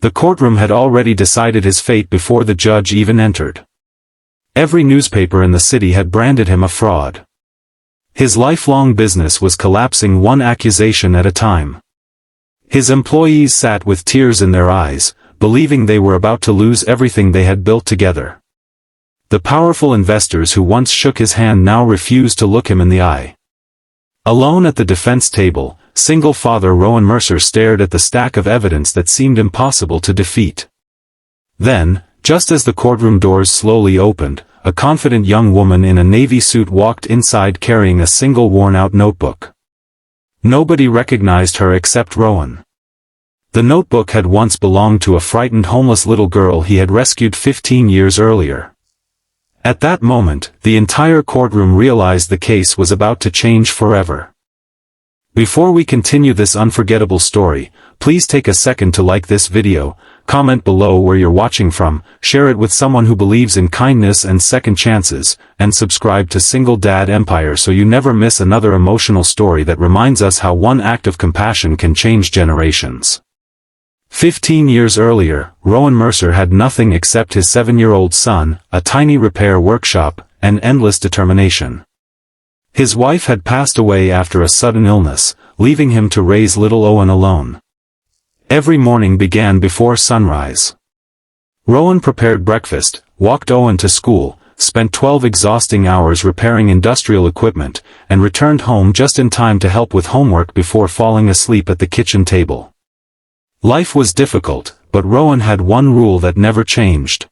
The courtroom had already decided his fate before the judge even entered. Every newspaper in the city had branded him a fraud. His lifelong business was collapsing one accusation at a time. His employees sat with tears in their eyes, believing they were about to lose everything they had built together. The powerful investors who once shook his hand now refused to look him in the eye. Alone at the defense table, single father Rowan Mercer stared at the stack of evidence that seemed impossible to defeat. Then, just as the courtroom doors slowly opened, a confident young woman in a navy suit walked inside carrying a single worn-out notebook. Nobody recognized her except Rowan. The notebook had once belonged to a frightened homeless little girl he had rescued 15 years earlier. At that moment, the entire courtroom realized the case was about to change forever. Before we continue this unforgettable story, please take a second to like this video, comment below where you're watching from, share it with someone who believes in kindness and second chances, and subscribe to Single Dad Empire so you never miss another emotional story that reminds us how one act of compassion can change generations. 15 years earlier, Rowan Mercer had nothing except his 7-year-old son, a tiny repair workshop, and endless determination. His wife had passed away after a sudden illness, leaving him to raise little Owen alone. Every morning began before sunrise. Rowan prepared breakfast, walked Owen to school, spent 12 exhausting hours repairing industrial equipment, and returned home just in time to help with homework before falling asleep at the kitchen table. Life was difficult, but Rowan had one rule that never changed.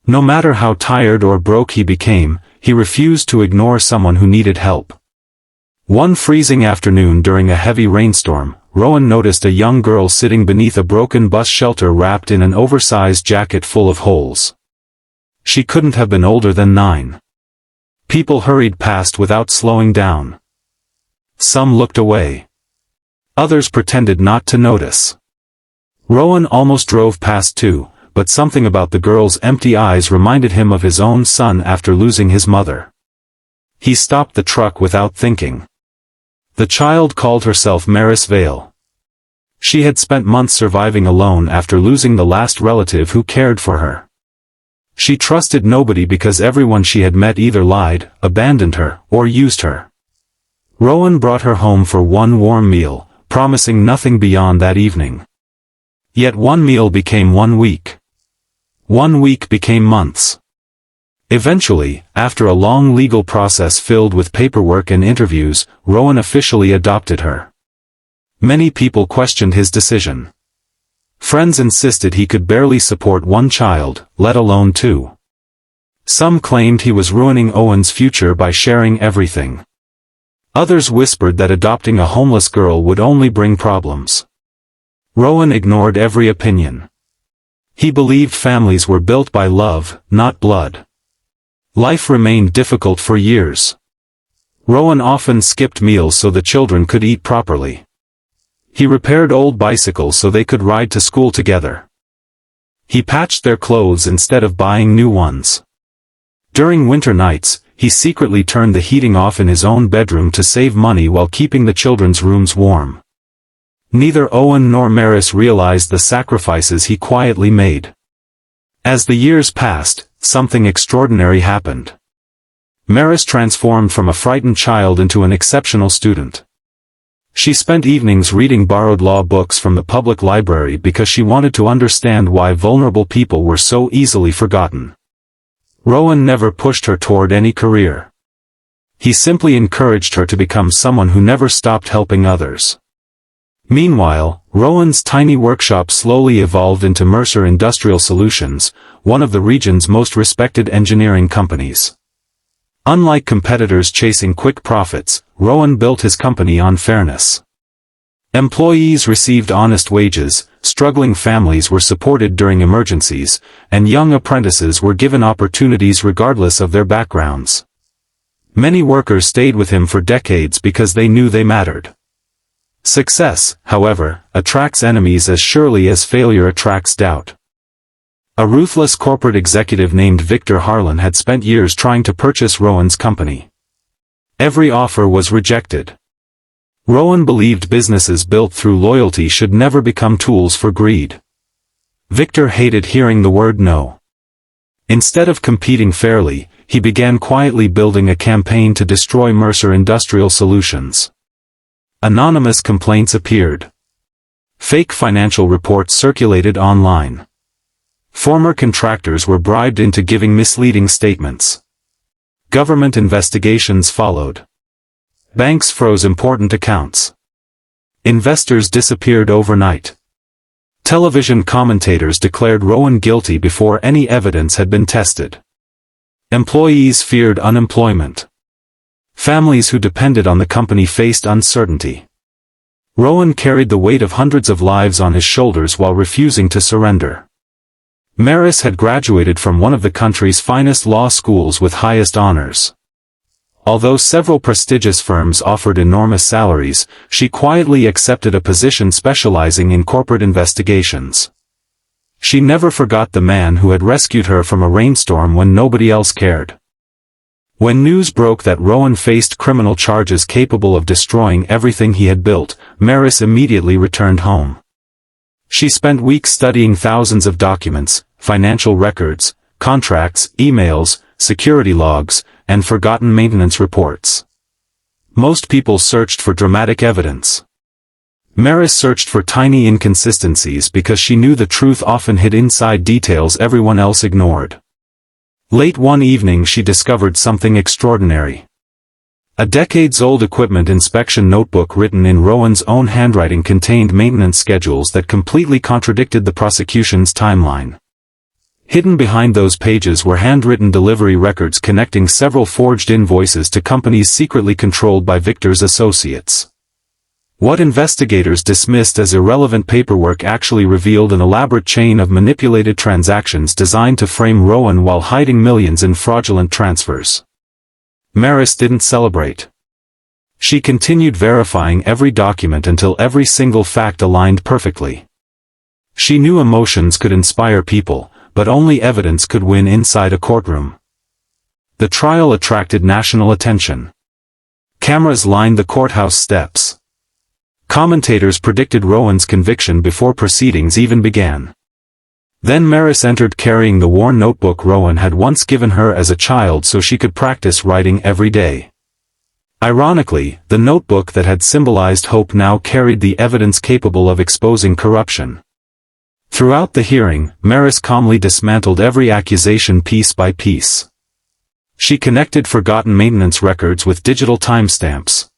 No matter how tired or broke he became, he refused to ignore someone who needed help. One freezing afternoon during a heavy rainstorm, Rowan noticed a young girl sitting beneath a broken bus shelter wrapped in an oversized jacket full of holes. She couldn't have been older than 9. People hurried past without slowing down. Some looked away. Others pretended not to notice. Rowan almost drove past too, but something about the girl's empty eyes reminded him of his own son after losing his mother. He stopped the truck without thinking. The child called herself Maris Vale. She had spent months surviving alone after losing the last relative who cared for her. She trusted nobody because everyone she had met either lied, abandoned her, or used her. Rowan brought her home for one warm meal, promising nothing beyond that evening. Yet one meal became 1 week. 1 week became months. Eventually, after a long legal process filled with paperwork and interviews, Rowan officially adopted her. Many people questioned his decision. Friends insisted he could barely support one child, let alone 2. Some claimed he was ruining Owen's future by sharing everything. Others whispered that adopting a homeless girl would only bring problems. Rowan ignored every opinion. He believed families were built by love, not blood. Life remained difficult for years. Rowan often skipped meals so the children could eat properly. He repaired old bicycles so they could ride to school together. He patched their clothes instead of buying new ones. During winter nights, he secretly turned the heating off in his own bedroom to save money while keeping the children's rooms warm. Neither Owen nor Maris realized the sacrifices he quietly made. As the years passed, something extraordinary happened. Maris transformed from a frightened child into an exceptional student. She spent evenings reading borrowed law books from the public library because she wanted to understand why vulnerable people were so easily forgotten. Rowan never pushed her toward any career. He simply encouraged her to become someone who never stopped helping others. Meanwhile, Rowan's tiny workshop slowly evolved into Mercer Industrial Solutions, one of the region's most respected engineering companies. Unlike competitors chasing quick profits, Rowan built his company on fairness. Employees received honest wages, struggling families were supported during emergencies, and young apprentices were given opportunities regardless of their backgrounds. Many workers stayed with him for decades because they knew they mattered. Success, however, attracts enemies as surely as failure attracts doubt. A ruthless corporate executive named Victor Harlan had spent years trying to purchase Rowan's company. Every offer was rejected. Rowan believed businesses built through loyalty should never become tools for greed. Victor hated hearing the word no. Instead of competing fairly, he began quietly building a campaign to destroy Mercer Industrial Solutions. Anonymous complaints appeared. Fake financial reports circulated online. Former contractors were bribed into giving misleading statements. Government investigations followed. Banks froze important accounts. Investors disappeared overnight. Television commentators declared Rowan guilty before any evidence had been tested. Employees feared unemployment. Families who depended on the company faced uncertainty. Rowan carried the weight of hundreds of lives on his shoulders while refusing to surrender. Maris had graduated from one of the country's finest law schools with highest honors. Although several prestigious firms offered enormous salaries, she quietly accepted a position specializing in corporate investigations. She never forgot the man who had rescued her from a rainstorm when nobody else cared. When news broke that Rowan faced criminal charges capable of destroying everything he had built, Maris immediately returned home. She spent weeks studying thousands of documents, financial records, contracts, emails, security logs, and forgotten maintenance reports. Most people searched for dramatic evidence. Maris searched for tiny inconsistencies because she knew the truth often hid inside details everyone else ignored. Late one evening she discovered something extraordinary. A decades-old equipment inspection notebook written in Rowan's own handwriting contained maintenance schedules that completely contradicted the prosecution's timeline. Hidden behind those pages were handwritten delivery records connecting several forged invoices to companies secretly controlled by Victor's associates. What investigators dismissed as irrelevant paperwork actually revealed an elaborate chain of manipulated transactions designed to frame Rowan while hiding millions in fraudulent transfers. Maris didn't celebrate. She continued verifying every document until every single fact aligned perfectly. She knew emotions could inspire people, but only evidence could win inside a courtroom. The trial attracted national attention. Cameras lined the courthouse steps. Commentators predicted Rowan's conviction before proceedings even began. Then Maris entered carrying the worn notebook Rowan had once given her as a child so she could practice writing every day. Ironically, the notebook that had symbolized hope now carried the evidence capable of exposing corruption. Throughout the hearing, Maris calmly dismantled every accusation piece by piece. She connected forgotten maintenance records with digital timestamps.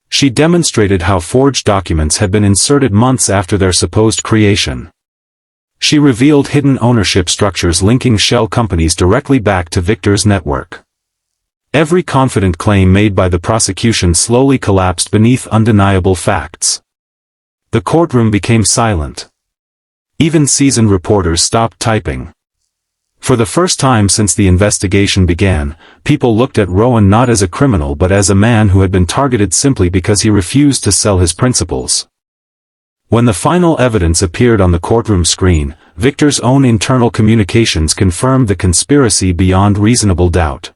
She demonstrated how forged documents had been inserted months after their supposed creation. She revealed hidden ownership structures linking shell companies directly back to Victor's network. Every confident claim made by the prosecution slowly collapsed beneath undeniable facts. The courtroom became silent. Even seasoned reporters stopped typing. For the first time since the investigation began, people looked at Rowan not as a criminal but as a man who had been targeted simply because he refused to sell his principles. When the final evidence appeared on the courtroom screen, Victor's own internal communications confirmed the conspiracy beyond reasonable doubt.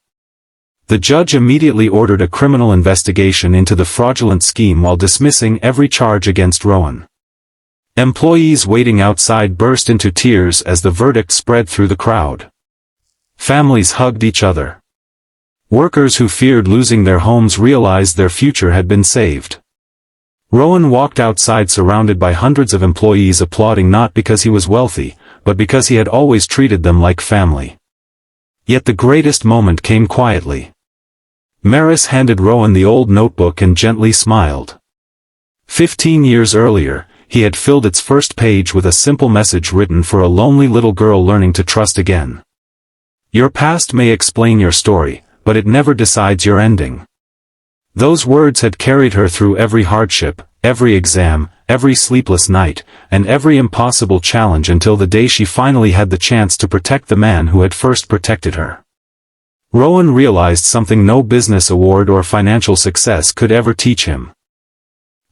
The judge immediately ordered a criminal investigation into the fraudulent scheme while dismissing every charge against Rowan. Employees waiting outside burst into tears as the verdict spread through the crowd. Families hugged each other. Workers who feared losing their homes realized their future had been saved. Rowan walked outside surrounded by hundreds of employees applauding not because he was wealthy, but because he had always treated them like family. Yet the greatest moment came quietly. Maris handed Rowan the old notebook and gently smiled. 15 years earlier, he had filled its first page with a simple message written for a lonely little girl learning to trust again. Your past may explain your story, but it never decides your ending. Those words had carried her through every hardship, every exam, every sleepless night, and every impossible challenge until the day she finally had the chance to protect the man who had first protected her. Rowan realized something no business award or financial success could ever teach him.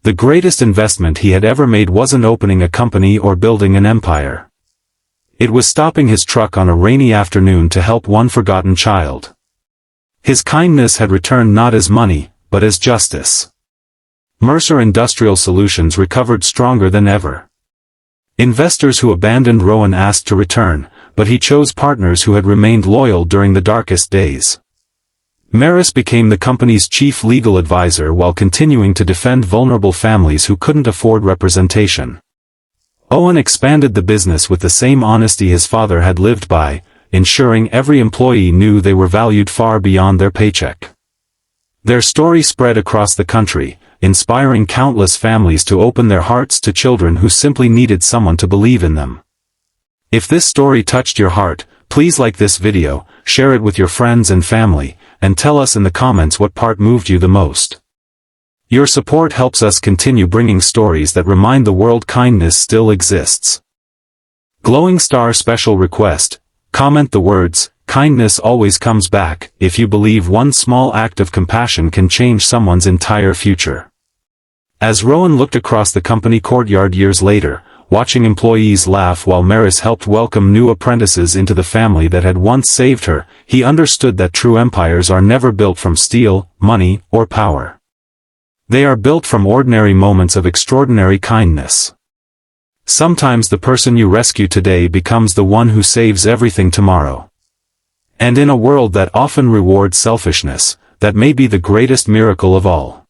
The greatest investment he had ever made wasn't opening a company or building an empire. It was stopping his truck on a rainy afternoon to help one forgotten child. His kindness had returned not as money, but as justice. Mercer Industrial Solutions recovered stronger than ever. Investors who abandoned Rowan asked to return, but he chose partners who had remained loyal during the darkest days. Maris became the company's chief legal advisor while continuing to defend vulnerable families who couldn't afford representation. Owen expanded the business with the same honesty his father had lived by, ensuring every employee knew they were valued far beyond their paycheck. Their story spread across the country, inspiring countless families to open their hearts to children who simply needed someone to believe in them. If this story touched your heart, please like this video, share it with your friends and family, and tell us in the comments what part moved you the most. Your support helps us continue bringing stories that remind the world kindness still exists. Glowing star special request: comment the words, "Kindness always comes back," if you believe one small act of compassion can change someone's entire future. As Rowan looked across the company courtyard years later, watching employees laugh while Maris helped welcome new apprentices into the family that had once saved her, he understood that true empires are never built from steel, money, or power. They are built from ordinary moments of extraordinary kindness. Sometimes the person you rescue today becomes the one who saves everything tomorrow. And in a world that often rewards selfishness, that may be the greatest miracle of all.